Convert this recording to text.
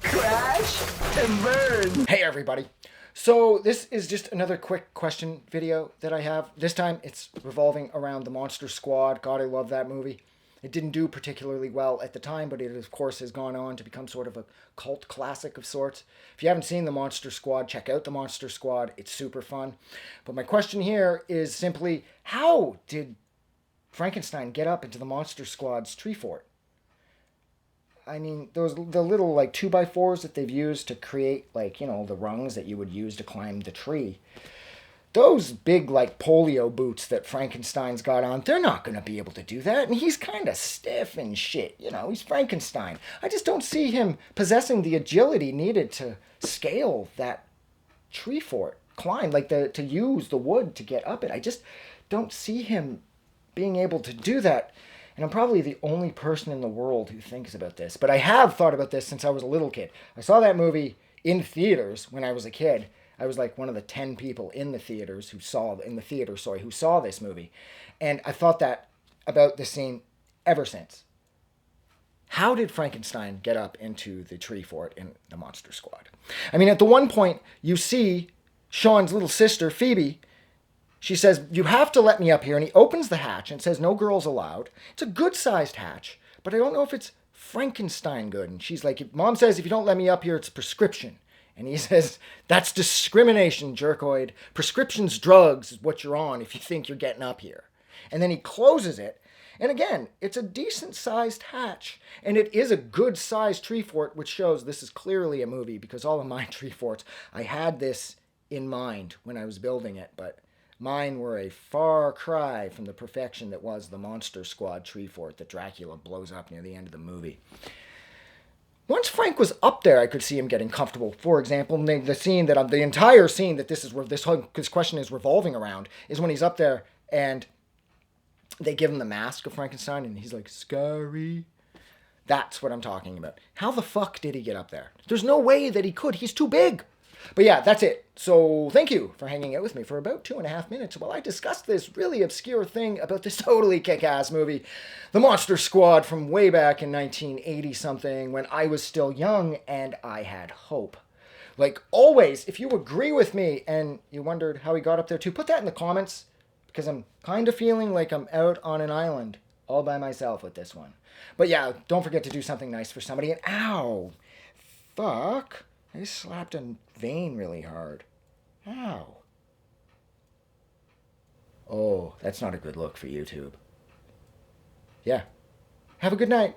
Crash and burn. Hey everybody. So this is just another quick question video that I have. This time it's revolving around the Monster Squad. God, I love that movie. It didn't do particularly well at the time, but it of course has gone on to become sort of a cult classic of sorts. If you haven't seen the Monster Squad, check out the Monster Squad. It's super fun. But my question here is simply, how did Frankenstein get up into the Monster Squad's tree fort? I mean, the little like 2x4s that they've used to create, like, you know, the rungs that you would use to climb the tree. Those big like polio boots that Frankenstein's got on, they're not going to be able to do that. And he's kind of stiff and shit, you know, he's Frankenstein. I just don't see him possessing the agility needed to scale that tree fort, climb, like to use the wood to get up it. I just don't see him being able to do that. And I'm probably the only person in the world who thinks about this. But I have thought about this since I was a little kid. I saw that movie in theaters when I was a kid. I was like one of the 10 people in the theaters who saw this movie. And I thought that about this scene ever since. How did Frankenstein get up into the tree fort in the Monster Squad? I mean, at the one point, you see Sean's little sister, Phoebe. She says, "You have to let me up here." And he opens the hatch and says, "No girls allowed." It's a good-sized hatch, but I don't know if it's Frankenstein good. And she's like, Mom says, "If you don't let me up here, it's prescription." And he says, "That's discrimination, jerkoid. Prescription's drugs is what you're on if you think you're getting up here." And then he closes it. And again, it's a decent-sized hatch. And it is a good-sized tree fort, which shows this is clearly a movie, because all of my tree forts, I had this in mind when I was building it, but mine were a far cry from the perfection that was the Monster Squad tree fort that Dracula blows up near the end of the movie. Once Frank was up there, I could see him getting comfortable. For example, the entire scene that this question is revolving around is when he's up there and they give him the mask of Frankenstein and he's like, "Scary." That's what I'm talking about. How the fuck did he get up there? There's no way that he could. He's too big. But yeah, that's it. So thank you for hanging out with me for about 2.5 minutes while I discussed this really obscure thing about this totally kick-ass movie, The Monster Squad, from way back in 1980-something, when I was still young and I had hope. Like always, if you agree with me and you wondered how he got up there too, put that in the comments, because I'm kind of feeling like I'm out on an island all by myself with this one. But yeah, don't forget to do something nice for somebody. And ow, fuck. I just slapped a vein really hard. Ow. Oh, that's not a good look for YouTube. Yeah. Have a good night.